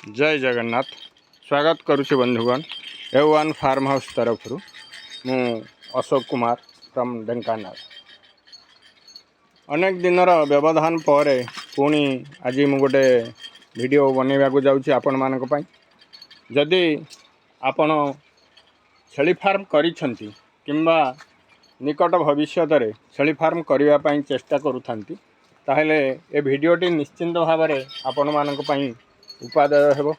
जय जगन्नाथ स्वागत करुच्ची बंधुगण ए1 फार्म हाउस तरफ मु अशोक कुमार फ्रॉम ढेंकानाल। अनेक दिनर व्यवधान पर पुणी आज मु गोटे वीडियो बनैवा जाऊँगी आपण मानक पई। जदि आपण छेली फार्म करिसेंती किंबा निकट भविष्य रे छेली फार्म करने पई चेष्टा करूथांती ताहेले ए वीडियोटी निश्चिंत भाव में आपण मानक पई उपादेय हेबो।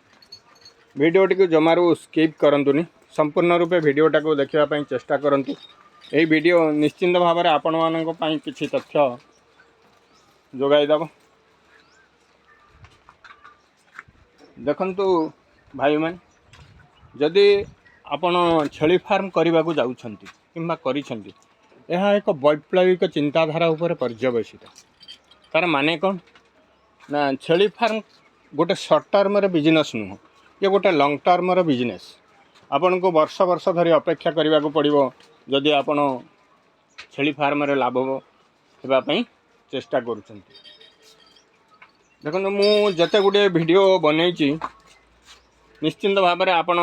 वीडियोटी को जमारू स्किप करंतुनी, संपूर्ण रूपे वीडियोटा को देखा चेष्टा करंतु। यही वीडियो निश्चिंत भाव में आपण मानक पई किछि तथ्य जोगाई देबो। देखंतु भाई मैन, जदि आपण छेली फार्म करने को जाउछंती किंबा करिसेंती, यह एक वैप्लविक चिंताधारा उपर पर्यवेसित। तार माने कौन ना, छेली फार्म गोटे सर्ट टर्म बिजनेस नुह, ये गोटे लंग टर्म बिजनेस। आपन को वर्ष वर्ष धरी अपेक्षा करने को पड़ो जदि आपण छेली फार्म रे लाभ होगापी चेष्टा करुँच। देखो मु जते गुड़े वीडियो बनई निश्चिंत भाव में आपण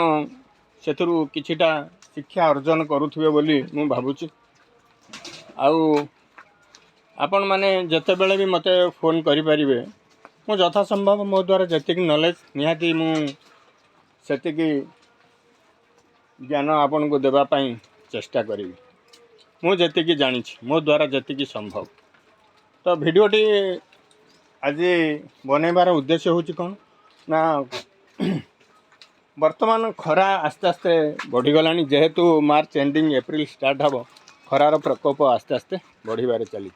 से किछिटा शिक्षा अर्जन करुथिबे बोली मु भाबुची। आउ आपण माने जते बेले भी मते फोन करि परिबे, मु यथा संभव मो द्वारा जतिक नॉलेज निहाती मु सेतिक ज्ञान आपन को देबा पई चेष्टा करी। मु जतिक जानी मो द्वारा जतिक संभव। तो वीडियोटी आज बनैबार उद्देश्य होची कौन ना, वर्तमान खरा आस्ते आस्ते बढ़ीगलानी। जेहेतु मार्च एंडिंग एप्रिल स्टार्ट हम, खरार प्रकोप आस्ते आस्ते बढ़िबार चली।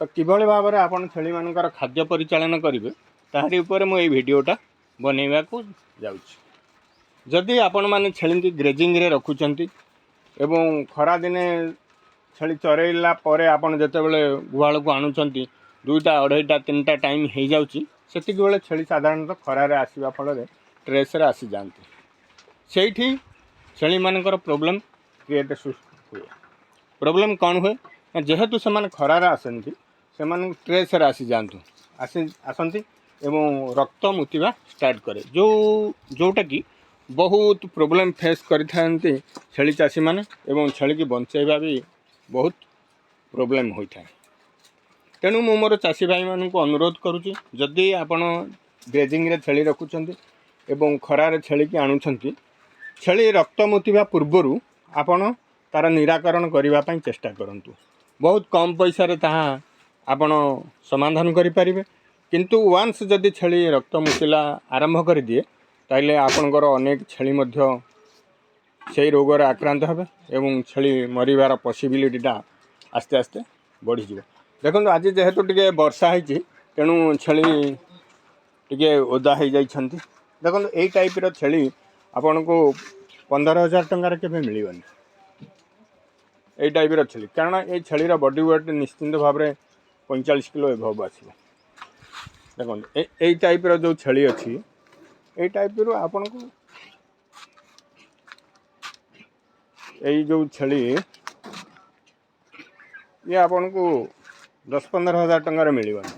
तो किभली भाव में आपन छेली मानकर खाद्य परिचालन करेंगे ताहारी ऊपर मु एई वीडियोटा बनैवा को जाउछि। जदि आपण माने छेली ग्रेजिंग रे रखुचंती एवं खरा दिने छेली चरैला परे आपण जते बेले गुहाल को आणुचंती 2टा 2.5टा 3टा टाइम हो जाउछि, सेतिक बेले छेली साधारणतः खरा रे आसीबा फल रे ट्रेस रे आसी जानती। सेठी छेली मानकर प्रॉब्लम क्रिएट हुए। प्रॉब्लम कौन हुए ना, जेहेतु से माने खरा रे आसंती से माने ट्रेस रे आसी जानतु आसंती एवं रक्त मुतिबा स्टार्ट करे, जोटा कि बहुत प्रॉब्लम फेस करिथांती छेली चाषी माने एवं छेली की बंचाइबा भी बहुत प्रॉब्लम होइथा। तेणु मु मोर चाषी भाई मानू को अनुरोध करुच्ची, जदि आपण ग्रेजिंग रे छेली रखुचंती एवं खरा रे छेली की आणुचंती, छेली रक्त मुतिबा पूर्वरु आपण तार निराकरण करने पई चेष्टा करंतु। बहुत कम पैसा रे ताहा आपण समाधान करि परिबे। किंतु वांस जदि छेली रक्त मुतिला आरंभ कर दिए ताइले आपणकर अनेक छेली मध्य से रोग रे आक्रांत हेबे एवं छेली मरिबार पॉसिबिलिटीटा आस्ते आस्ते बढ़ी जिवो। देखंतु आज जेहेतु टिके वर्षा होइछि तेणु छेली टिके ओदा हो जाइछंती। देखंतु एई टाइप रो छेली आपन को 15,000 टंका रे केबे मिलिबनी। एई टाइप रो छेली, कारण ए छेलीर बॉडी वेट निश्चिंत भाव में 45 किलो एभव आसिबो। देखो एई टाइप रो जो छेली अछि, एई टाइप रो आपन को एई जो छेली ये आपन को 10-15,000 टंका रे मिलिबनी।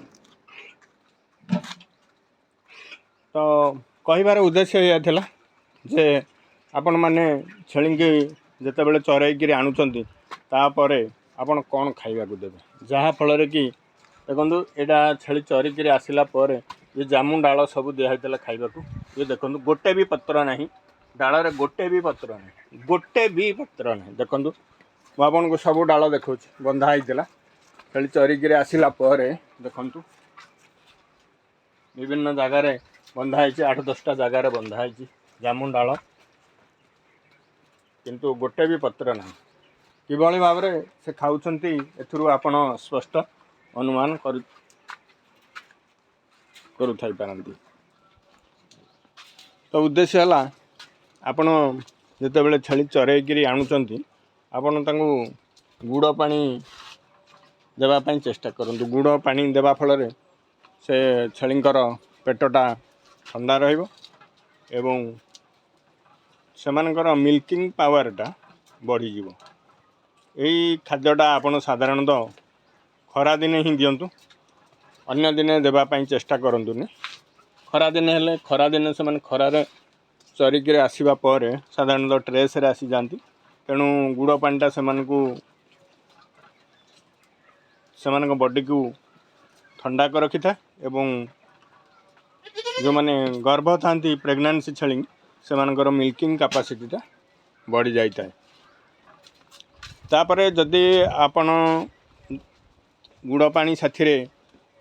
तो कहिबार उद्देश्य यह थिला जे आपण माने छेली के जते बेले चरैकी आणुचंती तापरे आपण कौन खाइबा को देबे, जहाँ फल कि देखो यहाँ छेली चरिकी आसला पर ये जामु डाल सब दिखाई खाइबा को। ये देखो गोटे भी पत्र ना, डाल रे गोटे भी पत्र ना, गोटे भी पत्र ना। देखो मुझे को सब डाल देखा बंधा होता छेली चरिकी आसला पर। देखु विभिन्न जगार बंधा 8-10टा जगार बंधा जामु डाल, किंतु गोटे भी पत्र ना। किभली भाव में से खाऊंती एथुरु आपण स्पष्ट अनुमान करुथाई पारंती। तो उद्देश्य है आपण जिते बेले छेली चरैकी आणुचंती आपण तांगु गुड़ पानी देवाई चेष्टा करंतु। गुड़ पानी देवा फल से छेलींकर पेटटा ठंडा रहिबो एवं सेमानकर मिल्किंग पावरटा बढ़ी जीवो। यही खाद्यटा आपण साधारणतः खरा दिने ही दिंतु, अन्य दिने देवाई चेष्टा करंतुनी। ଖରାଦିନେ ହେଲେ ଖରାଦିନେ ସେମାନେ ଖରାରେ ଚରିକିରି ଆସିବା ପରେ ସାଧାରଣତଃ ଟ୍ରେସ୍ରେ ଆସିଯାଆନ୍ତି। ତେଣୁ ଗୁଡ଼ ପାଣିଟା ସେମାନଙ୍କ ବଡ଼ିକୁ ଥଣ୍ଡା କରି ରଖିଥାଏ ଏବଂ ଯେଉଁମାନେ ଗର୍ଭ ଥାନ୍ତି ପ୍ରେଗନାନ୍ସି ଛେଳି ସେମାନଙ୍କର ମିଲ୍କିଂ କାପାସିଟିଟା ବଢ଼ି ଯାଇଥାଏ। ତାପରେ ଯଦି ଆପଣ ଗୁଡ଼ ପାଣି ସାଥିରେ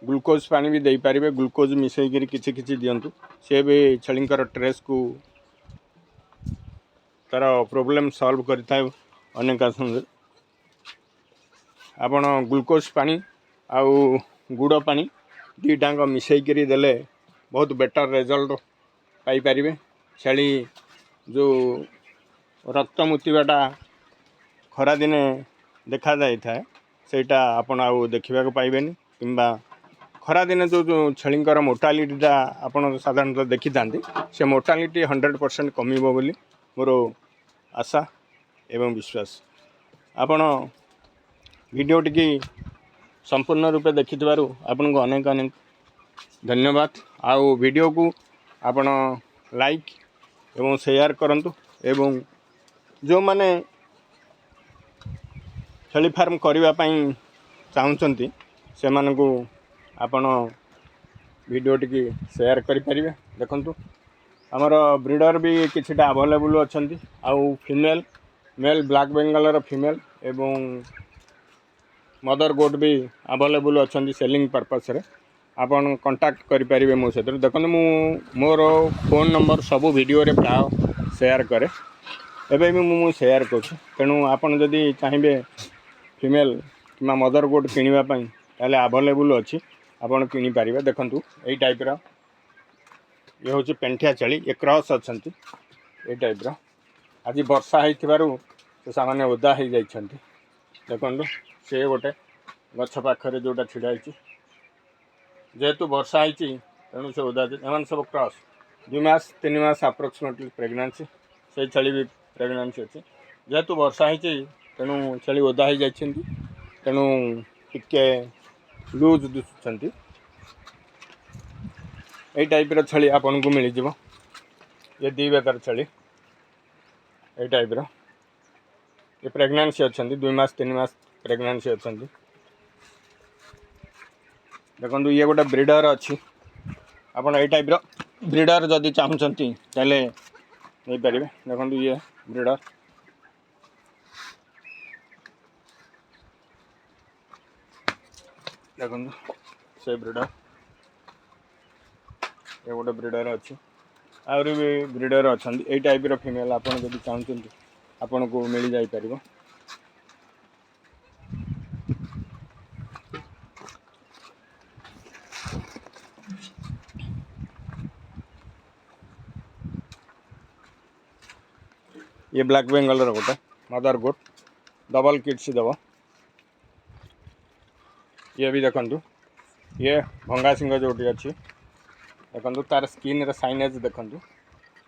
ଗ୍ଲୁକୋଜ୍ ପାଣି ବି ଦେଇପାରିବେ, ଗ୍ଲୁକୋଜ୍ ମିଶାଇକିରି କିଛି କିଛି ଦିଅନ୍ତୁ, ସେ ବି ଛେଳିଙ୍କର ଟ୍ରେସ୍କୁ ତା'ର ପ୍ରୋବ୍ଲେମ୍ ସଲ୍ଭ କରିଥାଏ। ଅନେକ ଆସନ୍ତି ଆପଣ ଗ୍ଲୁକୋଜ୍ ପାଣି ଆଉ ଗୁଡ଼ ପାଣି ଦୁଇଟାଙ୍କ ମିଶାଇକିରି ଦେଲେ ବହୁତ ବେଟର୍ ରେଜଲ୍ଟ ପାଇପାରିବେ। ଛେଳି ଯେଉଁ ରକ୍ତ ମୁତିବାଟା ଖରାଦିନେ ଦେଖାଯାଇଥାଏ ସେଇଟା ଆପଣ ଆଉ ଦେଖିବାକୁ ପାଇବେନି, କିମ୍ବା ଖରାଦିନେ ଯେଉଁ ଛେଳିଙ୍କର ମୋର୍ଟାଲିଟିଟା ଆପଣ ସାଧାରଣତଃ ଦେଖିଥାନ୍ତି ସେ ମୋର୍ଟାଲିଟି 100% କମିବ ବୋଲି ମୋର ଆଶା ଏବଂ ବିଶ୍ୱାସ। ଆପଣ ଭିଡ଼ିଓଟିକି ସମ୍ପୂର୍ଣ୍ଣ ରୂପେ ଦେଖିଥିବାରୁ ଆପଣଙ୍କୁ ଅନେକ ଅନେକ ଧନ୍ୟବାଦ। ଆଉ ଭିଡ଼ିଓକୁ ଆପଣ ଲାଇକ୍ ଏବଂ ସେୟାର କରନ୍ତୁ ଏବଂ ଯେଉଁମାନେ ଛେଳି ଫାର୍ମ କରିବା ପାଇଁ ଚାହୁଁଛନ୍ତି ସେମାନଙ୍କୁ ଆପଣ ଭିଡ଼ିଓଟିକି ସେୟାର କରିପାରିବେ। ଦେଖନ୍ତୁ ଆମର ବ୍ରିଡ଼ର ବି କିଛିଟା ଆଭେଲେବୁଲ୍ ଅଛନ୍ତି, ଆଉ ମେଲ୍ ବ୍ଲାକ୍ ବେଙ୍ଗଲର ଫିମେଲ୍ ଏବଂ ମଦର ଗୋଟ୍ ବି ଆଭେଲେବୁଲ୍ ଅଛନ୍ତି ସେଲିଂ ପର୍ପସ୍ରେ। ଆପଣ କଣ୍ଟାକ୍ଟ କରିପାରିବେ ମୋ ସହିତ। ଦେଖନ୍ତୁ ମୁଁ ମୋର ଫୋନ୍ ନମ୍ବର ସବୁ ଭିଡ଼ିଓରେ ପ୍ରାୟ ସେୟାର କରେ, ଏବେ ବି ମୁଁ ସେୟାର କରୁଛି। ତେଣୁ ଆପଣ ଯଦି ଚାହିଁବେ ଫିମେଲ୍ କିମ୍ବା ମଦର ଗୋଟ୍ କିଣିବା ପାଇଁ ତାହେଲେ ଆଭେଲେବୁଲ୍ ଅଛି, ଆପଣ କିଣିପାରିବେ। ଦେଖନ୍ତୁ ଏଇ ଟାଇପ୍ର ଇଏ ହେଉଛି ପେଣ୍ଠିଆ ଛେଳି, ଏ କ୍ରସ୍ ଅଛନ୍ତି ଏଇ ଟାଇପ୍ର। ଆଜି ବର୍ଷା ହେଇଥିବାରୁ ସେମାନେ ଓଦା ହେଇଯାଇଛନ୍ତି। ଦେଖନ୍ତୁ ସେ ଗୋଟେ ଗଛ ପାଖରେ ଯେଉଁଟା ଛିଡ଼ା ହେଇଛି, ଯେହେତୁ ବର୍ଷା ହେଇଛି ତେଣୁ ସେ ଓଦା ଅଛି। ଏମାନେ ସବୁ କ୍ରସ୍ 2 ମାସ 3 ମାସ ଆପ୍ରୋକ୍ସିମେଟଲି ପ୍ରେଗନାନ୍ସି, ସେଇ ଛେଳି ବି ପ୍ରେଗନାନ୍ସି ଅଛି। ଯେହେତୁ ବର୍ଷା ହେଇଛି ତେଣୁ ଛେଳି ଓଦା ହେଇଯାଇଛନ୍ତି, ତେଣୁ ଟିକେ ଲୁଜ୍ ଦିଶୁଛନ୍ତି। ଏଇ ଟାଇପ୍ର ଛେଳି ଆପଣଙ୍କୁ ମିଳିଯିବ। ଏ 2 ବେତାର ଛେଳି ଏଇ ଟାଇପ୍ର, ଏ ପ୍ରେଗନାନ୍ସି ଅଛନ୍ତି, 2 ମାସ 3 ମାସ ପ୍ରେଗନାନ୍ସି ଅଛନ୍ତି। ଦେଖନ୍ତୁ ଇଏ ଗୋଟେ ବ୍ରିଡ଼ର ଅଛି, ଆପଣ ଏଇ ଟାଇପ୍ର ବ୍ରିଡ଼ର ଯଦି ଚାହୁଁଛନ୍ତି ତାହେଲେ ନେଇପାରିବେ। ଦେଖନ୍ତୁ ଇଏ ବ୍ରିଡ଼ର, ଦେଖନ୍ତୁ ସେ ବ୍ରିଡ଼ର, ଏ ଗୋଟେ ବ୍ରିଡ଼ର ଅଛି। ଆହୁରି ବି ବ୍ରିଡ଼ର ଅଛନ୍ତି ଏଇ ଟାଇପ୍ର ଫିମେଲ୍, ଆପଣ ଯଦି ଚାହୁଁଛନ୍ତି ଆପଣଙ୍କୁ ମିଳିଯାଇପାରିବ। ये ब्लैक बेंगलर गोटे मदर गोट डबल किड्स देव। ये भी देखंतु ये भंगा सिंह जोटी अच्छी, देखंतु तार स्किन रे साइनेज देखंतु,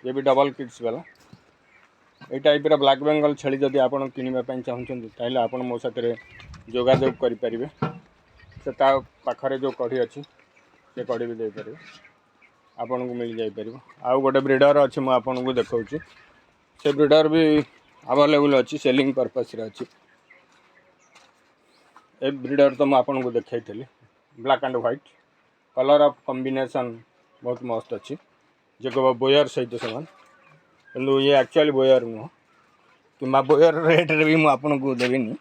ये भी डबल किड्स वाला। ये टाइप्र ब्लैक बेंगल छेली जदि आपन किनिबा पई चाहुचंती ताइले आपन मो साथे जोगाजोग करि परिबे। से ता पाखरे जो कढ़ी अच्छी से कढ़ी भी दे परिबे, आपन को मिल जाई परिबो। आ गोटे ब्रीडर अच्छी मु आपन को देखौची, से ब्रीडर भी अवेलेबल अच्छी, सेलिंग पर्पस रे अच्छी। ए ब्रीडर तो मुझे आपको देखी black and white colour of combination बहुत मस्त अच्छी, जे कह बोयर सहित सामान, किंतु ये एक्चुअली बोयर नुह कि बोयर रेट रे भी मुझे देविनी।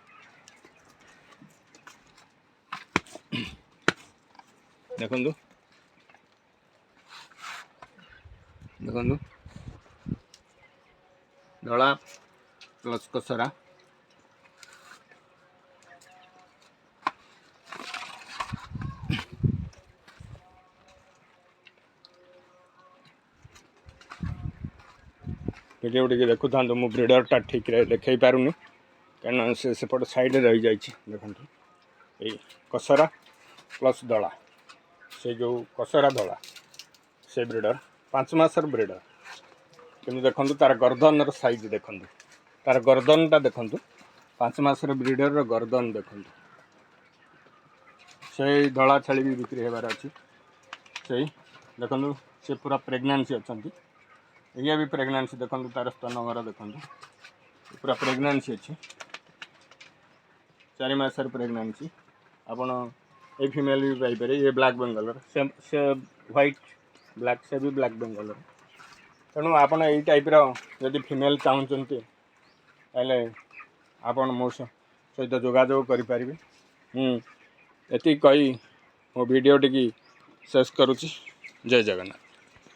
देखु देखु धला प्लस कसरा, वीडियो टी देखु था मु ब्रीडरटा ठीक देखे पारुनी कहीं से सेपट साइड रही जाइए। देखो ये कसरा प्लस दला, से जो कसरा दला से ब्रीडर 5 मासर ब्रीडर, कि देखो तार गर्दन साइज देखो, तार गर्दनटा देखो 5 मासर ब्रीडर गर्दन देखो। से धला छेली भी बिक्री होबार अच्छी, से देखो से पूरा प्रेगनेंसी अच्छा ये भी प्रेगनेंसी देखो तार स्तन घर देखो पूरा प्रेगनेंसी अच्छी 4 मासर प्रेगनेंसी आपण ये फीमेल भी पाइपर ये ब्लैक बेंगलर से व्हाइट ब्लैक से भी ब्लैक बेंगलर तेणु आपड़ यही टाइप्र जदि फीमेल चाहते आपण मो सहित जोगाजोग करें ये कही मो वीडियो टी शेष करुच्ची जय जगन्नाथ।